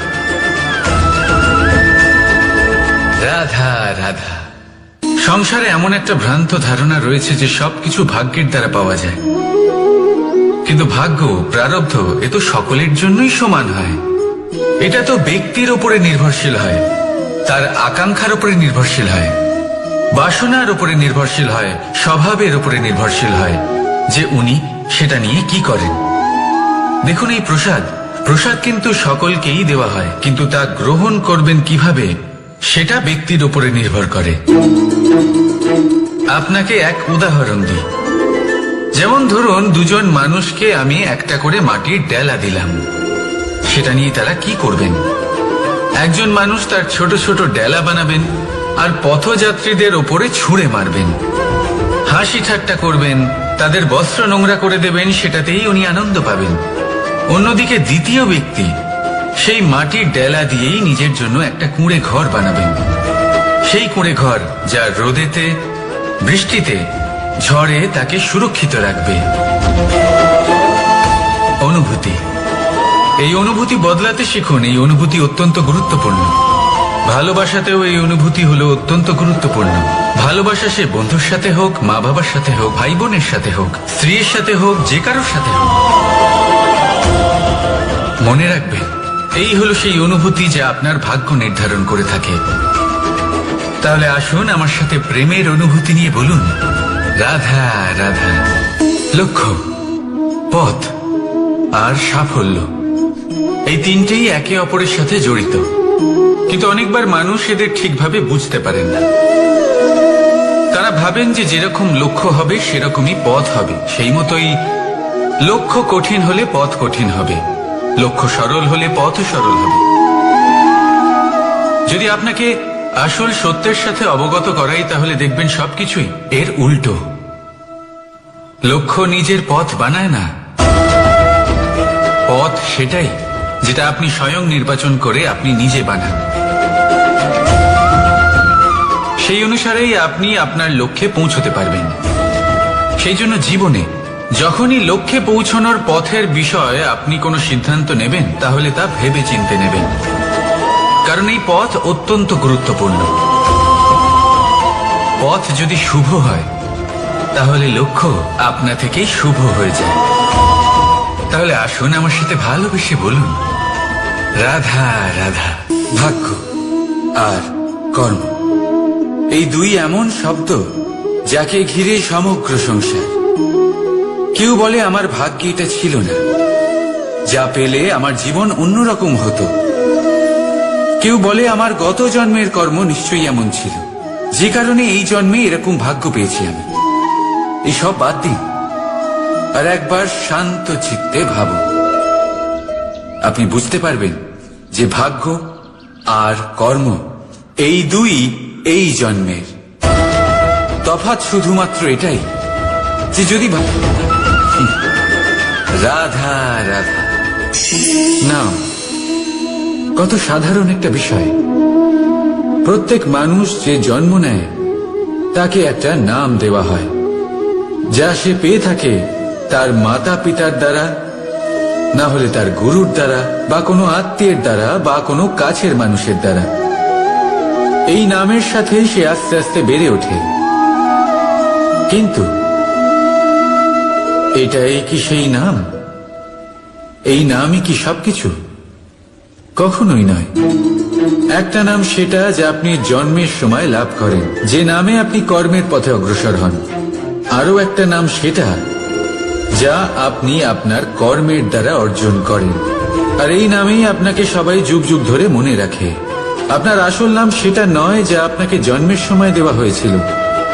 রাধা রাধা।
সংসারে এমন একটা ভ্রান্ত ধারণা রয়েছে যে সবকিছু ভাগ্যের দ্বারা পাওয়া যায়, কিন্তু ভাগ্য, প্রারব্ধ এ তো সকলের জন্যই সমান হয়। এটা তো ব্যক্তির উপরে নির্ভরশীল হয়, তার আকাঙ্ক্ষার উপরে নির্ভরশীল হয়, বাসনার উপরে নির্ভরশীল হয়, স্বভাবের উপরে নির্ভরশীল হয় যে উনি সেটা নিয়ে কি করেন। দেখুন, এই প্রসাদ কিন্তু সকলকেই দেওয়া হয়, কিন্তু তা গ্রহণ করবেন কিভাবে সেটা ব্যক্তির উপরে নির্ভর করে। আপনাকে এক উদাহরণ দিই। যেমন ধরুন, দুজন মানুষকে আমি একটা করে মাটির ডেলা দিলাম, সেটা নিয়ে তারা কি করবেন? একজন মানুষ তার ছোট ছোট ডেলা বানাবেন আর পথযাত্রীদের ওপরে ছুঁড়ে মারবেন, হাসি ঠাট্টা করবেন, তাদের বস্ত্র নোংরা করে দেবেন, সেটাতেই উনি আনন্দ পাবেন। অন্যদিকে দ্বিতীয় ব্যক্তি সেই মাটির ডেলা দিয়েই নিজের জন্য একটা কুঁড়ে ঘর বানাবেন, সেই কুঁড়ে ঘর যা রোদেতে, বৃষ্টিতে, ঝড়ে তাকে সুরক্ষিত রাখবে। অনুভূতি, এই অনুভূতি বদলাতে শিখুন। এই অনুভূতি অত্যন্ত গুরুত্বপূর্ণ। ভালোবাসাতেও এই অনুভূতি হলো অত্যন্ত গুরুত্বপূর্ণ। ভালোবাসা সে বন্ধুর সাথে হোক, মা বাবার সাথে হোক, ভাই বোনের সাথে হোক, স্ত্রীর সাথে হোক, যে কারোর সাথে হোক, মনে রাখবেন এই হলো সেই অনুভূতি যা আপনার ভাগ্য নির্ধারণ করে থাকে। তাহলে আসুন আমার সাথে প্রেমের অনুভূতি নিয়ে বলুন, রাধা রাধা। লক্ষ্য, পথ আর সাফল্য, এই তিনটেই একে অপরের সাথে জড়িত, কিন্তু অনেকবার মানুষ এদের ঠিকভাবে বুঝতে পারেন না। তারা ভাবেন যে যেরকম লক্ষ্য হবে সেরকমই পথ হবে, সেই মতোই লক্ষ্য কঠিন হলে পথ কঠিন হবে, লক্ষ্য সরল হলে পথও সরল হবে। যদি আপনাকে আসল সত্যের সাথে অবগত করাই, তাহলে দেখবেন সবকিছুই এর উল্টো। লক্ষ্য নিজের পথ বানায় না, পথ সেটাই যেটা আপনি স্বয়ং নির্বাচন করে আপনি নিজে বানান। সেই অনুসারেই আপনি আপনার লক্ষ্যে পৌঁছতে পারবেন। সেই জন্য জীবনে যখনই লক্ষ্যে পৌঁছানোর পথের বিষয়ে আপনি কোনো সিদ্ধান্ত নেবেন, তাহলে তা ভেবে চিন্তে নেবেন, কারণ এই পথ অত্যন্ত গুরুত্বপূর্ণ। পথ যদি শুভ হয় তাহলে লক্ষ্য আপনা থেকেই শুভ হয়ে যায়। তাহলে আসুন আমার সাথে ভালোবেসে বলুন, রাধা রাধা। ভাগ্য আর কর্ম, এই দুই এমন শব্দ যাকে ঘিরে সমগ্র সংসার। কেউ বলে আমার ভাগ্যে এটা ছিল না, যা পেলে আমার জীবন অন্যরকম হতো। কেউ বলে আমার গত জন্মের কর্ম নিশ্চয়ই এমন ছিল, যে কারণে এই জন্মে এরকম ভাগ্য পেয়েছি আমি। এসব বাদ দিন আর একবার শান্ত চিত্তে ভাবুন। আপনি বুঝতে পারবেন যে ভাগ্য আর কর্ম এই দুই এই জন্মের। তফাৎ শুধুমাত্র এটাই যে যদি রাধা রাধা নাম কত সাধারণ একটা বিষয়। প্রত্যেক মানুষ যে জন্ম নেয় তাকে একটা নাম দেওয়া হয়, যা সে পেয়ে থাকে তার মাতা পিতার দ্বারা, না হলে তার গুরুর দ্বারা, বা কোনো আত্মীয়ের দ্বারা, বা কোনো কাছের মানুষের দ্বারা। এই নামের সাথে সে আস্তে আস্তে বেড়ে ওঠে। কিন্তু এটাই কি সেই নাম? এই নামই কি সবকিছু? কখনোই নয়। একটা নাম সেটা যা আপনি জন্মের সময় লাভ করেন, যে নামে আপনি কর্মের পথে অগ্রসর হন। আরো একটা নাম সেটা যা আপনি আপনার কর্মের দ্বারা অর্জন করেন, আর এই নামেই আপনাকে সবাই যুগ যুগ ধরে মনে রাখে। আপনার আসল নাম সেটা নয় যা আপনাকে জন্মের সময় দেওয়া হয়েছিল।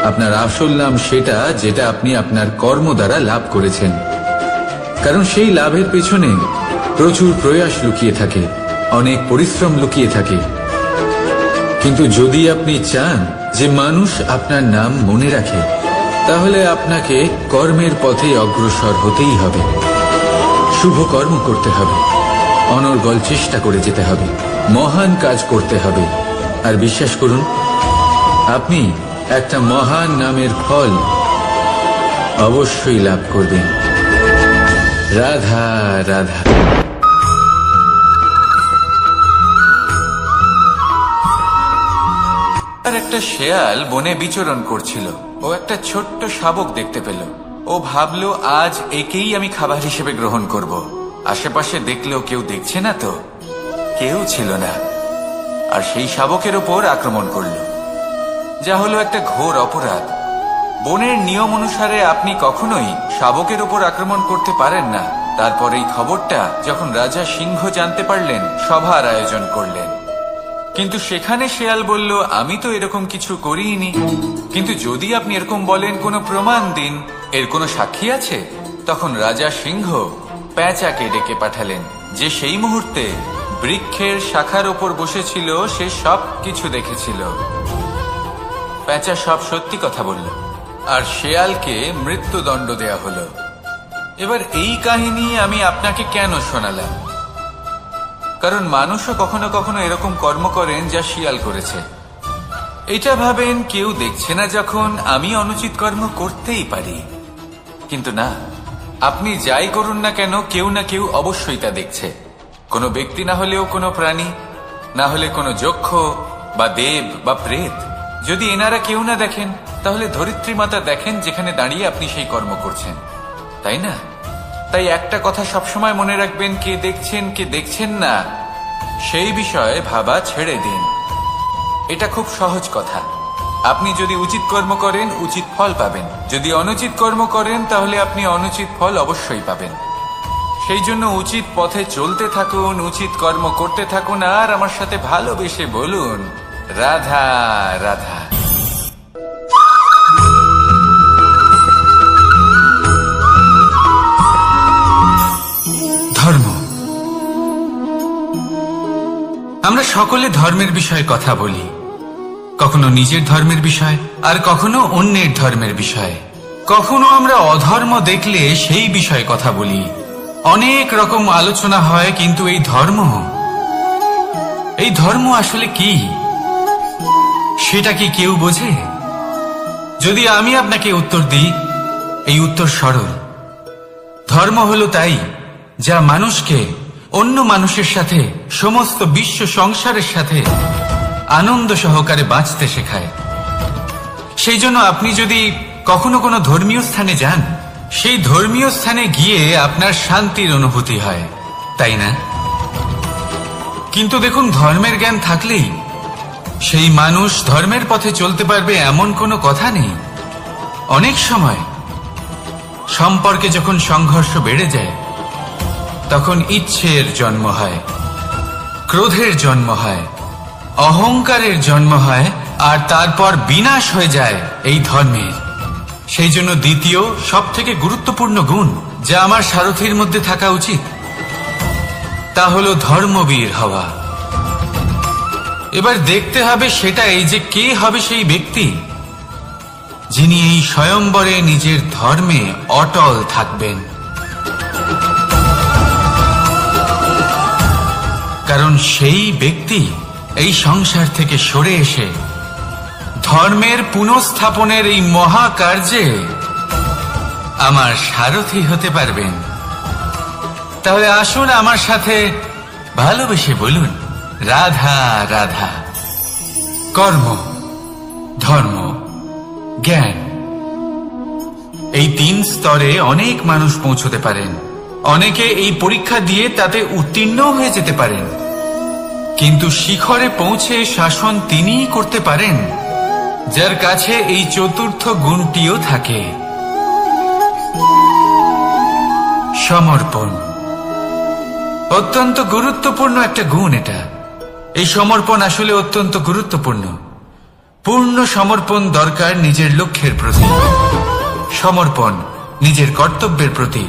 আপনার আসল নাম সেটা যেটা আপনি আপনার কর্ম দ্বারা লাভ করেছেন, কারণ সেই লাভের পেছনে প্রচুর প্রয়াস লুকিয়ে থাকে, অনেক পরিশ্রম লুকিয়ে থাকে। কিন্তু যদি আপনি চান যে মানুষ আপনার নাম মনে রাখে, তাহলে আপনাকে কর্মের পথে অগ্রসর হতেই হবে। শুভ কর্ম করতে হবে, অনর্গল চেষ্টা করে যেতে হবে, মহান কাজ করতে হবে। আর বিশ্বাস করুন, আপনি একটা মহান নামের ফল অবশ্যই লাভ করবেন। রাধা রাধা। আর একটা শেয়াল বনে বিচরণ করছিল। ও একটা ছোট্ট শাবক দেখতে পেল। ও ভাবল, আজ একেই আমি খাবার হিসেবে গ্রহণ করব। আশেপাশে দেখলেও কেউ দেখছে না তো, কেউ ছিল না। আর সেই শাবকের ওপর আক্রমণ করল, যা হলো একটা ঘোর অপরাধ। বনের নিয়ম অনুসারে আপনি কখনোই শাবকের ওপর আক্রমণ করতে পারেন না। তারপর এই খবরটা যখন রাজা সিংহ জানতে পারলেন, সভার আয়োজন করলেন। কিন্তু সেখানে শেয়াল বলল, আমি তো এরকম কিছু করিনি। কিন্তু যদি আপনি এরকম বলেন, কোনো প্রমাণ দিন, এর কোনো সাক্ষী আছে? তখন রাজা সিংহ পেঁচাকে ডেকে পাঠালেন, যে সেই মুহূর্তে বৃক্ষের শাখার ওপর বসেছিল। সে সব কিছু দেখেছিল। পেঁচা সব সত্যি কথা বলল, আর শেয়ালকে মৃত্যুদণ্ড দেয়া হলো। এবার এই কাহিনী আমি আপনাকে কেন শোনালাম? কারণ মানুষও কখনো কখনো এরকম কর্ম করেন যা শিয়াল করেছে। এটা ভাবেন কেউ দেখছে না, যখন আমি অনুচিত কর্ম করতেই পারি। কিন্তু না, আপনি যাই করুন না কেন, কেউ না কেউ অবশ্যই তা দেখছে। কোনো ব্যক্তি না হলেও কোনো প্রাণী, না হলে কোনো যক্ষ বা দেব বা প্রেত। যদি এনারা কেউ না দেখেন, তাহলে ধরিত্রী মাতা দেখেন, যেখানে দাঁড়িয়ে আপনি সেই কর্ম করছেন, তাই না? তাই একটা কথা সবসময় মনে রাখবেন, কে দেখছেন কে দেখছেন না সেই বিষয়ে ভাবা ছেড়ে দিন। এটা খুব সহজ কথা। আপনি যদি উচিত কর্ম করেন, উচিত ফল পাবেন। যদি অনুচিত কর্ম করেন, তাহলে আপনি অনুচিত ফল অবশ্যই পাবেন। সেই জন্য উচিত পথে চলতে থাকুন, উচিত কর্ম করতে থাকুন, আর আমার সাথে ভালোবেসে বলুন, রাধা রাধা। ধর্ম। আমরা সকলে ধর্মের বিষয়ে কথা বলি, কখনো নিজের ধর্মের বিষয়, আর কখনো অন্যের ধর্মের বিষয়ে। কখনো আমরা অধর্ম দেখলে সেই বিষয়ে কথা বলি। অনেক রকম আলোচনা হয়, কিন্তু এই ধর্ম আসলে কি, সেটা কি কেউ বোঝে? যদি আমি আপনাকে উত্তর দিই, এই উত্তর সরল। ধর্ম হলো তাই যা মানুষকে অন্য মানুষের সাথে, সমস্ত বিশ্ব সংসারের সাথে আনন্দ সহকারে বাঁচতে শেখায়। সেই জন্য আপনি যদি কখনো কোনো ধর্মীয় স্থানে যান, সেই ধর্মীয় স্থানে গিয়ে আপনার শান্তির অনুভূতি হয়, তাই না? কিন্তু দেখুন, ধর্মের জ্ঞান থাকলেই সেই মানুষ ধর্মের পথে চলতে পারবে এমন কোনো কথা নেই। অনেক সময় সম্পর্কে যখন সংঘর্ষ বেড়ে যায়, তখন ইচ্ছের জন্ম হয়, ক্রোধের জন্ম হয়, অহংকারের জন্ম হয়, আর তারপর বিনাশ হয়ে যায় এই ধর্মের। সেই জন্য দ্বিতীয় সব থেকে গুরুত্বপূর্ণ গুণ যা আমার সারথীর মধ্যে থাকা উচিত, তা হলো ধর্মবীর হওয়া। এবার দেখতে হবে সেটা এই যে কে হবে সেই ব্যক্তি যিনি এই স্বয়ম্বরে নিজের ধর্মে অটল থাকবেন। কারণ সেই ব্যক্তি এই সংসার থেকে সরে এসে ধর্মের পুনঃস্থাপনের এই মহাকার্যে আমার সারথী হতে পারবেন। তাহলে আসুন আমার সাথে ভালোবেসে বলুন, রাধা রাধা। কর্ম, ধর্ম, জ্ঞান, এই 3 স্তরে অনেক মানুষ পৌঁছতে পারেন। অনেকে এই পরীক্ষা দিয়ে তাতে উত্তীর্ণ হয়ে যেতে পারেন, কিন্তু শিখরে পৌঁছে শাসন তিনিই করতে পারেন যার কাছে এই চতুর্থ গুণটিও থাকে, সমর্পণ। অত্যন্ত গুরুত্বপূর্ণ একটা গুণ এটা। এই সমর্পণ আসলে অত্যন্ত গুরুত্বপূর্ণ। পূর্ণ সমর্পণ দরকার নিজের লক্ষ্যের প্রতি, সমর্পণ নিজের কর্তব্যের প্রতি,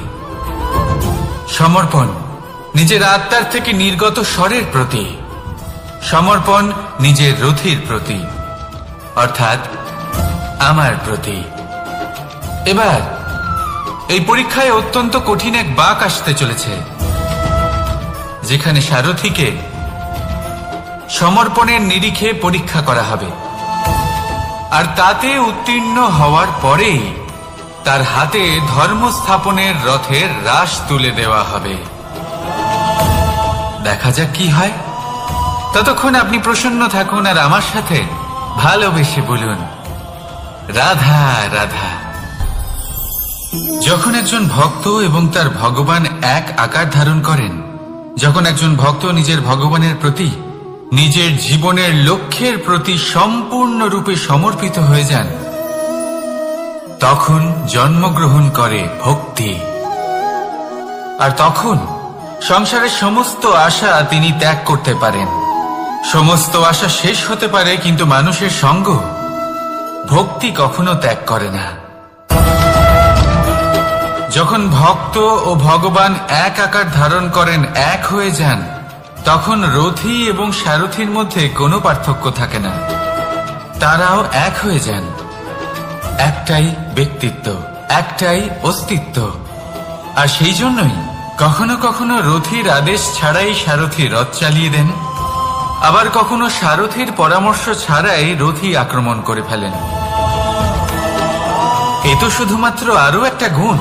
সমর্পণ নিজের আত্মার থেকে নির্গত স্বরের প্রতি, সমর্পণ নিজের রথীর প্রতি, অর্থাৎ আমার প্রতি। এবার এই পরীক্ষায় অত্যন্ত কঠিন এক বাঁক আসতে চলেছে, যেখানে সারথীকে সমর্পণের নিরিখে পরীক্ষা করা হবে, আর তাতে উত্তীর্ণ হওয়ার পরেই তার হাতে ধর্ম স্থাপনের রথের রাশ তুলে দেওয়া হবে। দেখা যাক কি হয়। ততক্ষণ আপনি প্রসন্ন থাকুন আর আমার সাথে ভালোবেসে বলুন, রাধা রাধা। যখন একজন ভক্ত এবং তার ভগবান এক আকার ধারণ করেন, যখন একজন ভক্ত নিজের ভগবানের প্রতি, নিজের জীবনের লক্ষ্যের প্রতি সম্পূর্ণরূপে সমর্পিত হয়ে যান, তখন জন্মগ্রহণ করে ভক্তি। আর তখন সংসারের সমস্ত আশা তিনি ত্যাগ করতে পারেন। সমস্ত আশা শেষ হতে পারে, কিন্তু মানুষের সঙ্গ ভক্তি কখনো ত্যাগ করে না। যখন ভক্ত ও ভগবান এক আকার ধারণ করেন, এক হয়ে যান, তখন রথী এবং সারথীর মধ্যে কোনো পার্থক্য থাকে না। তারাও এক হয়ে যান। একটাই ব্যক্তিত্ব, একটাই অস্তিত্ব। আর সেই জন্যই কখনো কখনো রথীর আদেশ ছাড়াই সারথী রথ চালিয়ে দেন, আবার কখনো সারথীর পরামর্শ ছাড়াই রথী আক্রমণ করে ফেলেন। এ তো শুধুমাত্র আরো একটা গুণ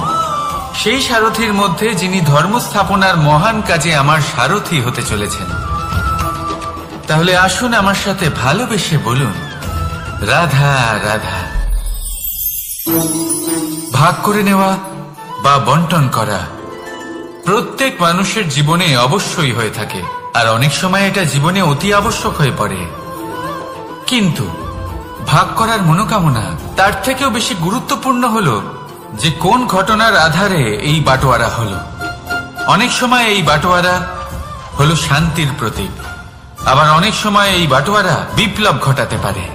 সেই সারথীর মধ্যে, যিনি ধর্ম স্থাপনার মহান কাজে আমার সারথী হতে চলেছেন। তাহলে আসুন আমার সাথে ভালোবেসে বলুন, রাধা রাধা। ভাগ করে নেওয়া বা বন্টন করা প্রত্যেক মানুষের জীবনে অবশ্যই হয়ে থাকে, আর অনেক সময় এটা জীবনে অতি আবশ্যক হয়ে পড়ে। কিন্তু ভাগ করার মনোকামনা তার থেকেও বেশি গুরুত্বপূর্ণ হলো যে কোন ঘটনার আধারে এই বাটোয়ারা হলো। অনেক সময় এই বাটোয়ারা হলো শান্তির প্রতীক, আবার অনেক সময় এই বাটোয়ারা বিপ্লব ঘটাতে পারে,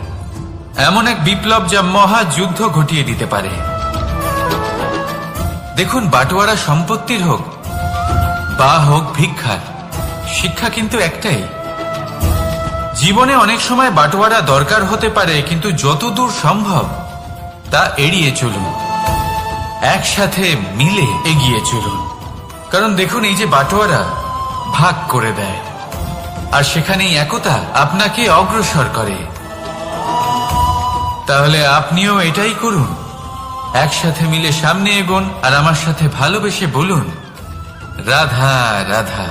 এমন এক বিপ্লব যা মহাযুদ্ধ ঘটিয়ে দিতে পারে। দেখুন, বাটোয়ারা সম্পত্তির হোক বা হোক ভিক্ষার, শিক্ষা কিন্তু একটাই। জীবনে অনেক সময় বাটোয়ারা দরকার হতে পারে, কিন্তু যতদূর সম্ভব তা এড়িয়ে চলুন, একসাথে মিলে এগিয়ে চলুন। কারণ দেখুন, এই যে বাটোয়ারা ভাগ করে দেয়, আর সেখানেই একতা আপনাকে অগ্রসর করে। তাহলে আপনিও এটাই করুন, একসাথে মিলে সামনে এগোন আর আমার সাথে ভালোবেসে বলুন, রাধা রাধা।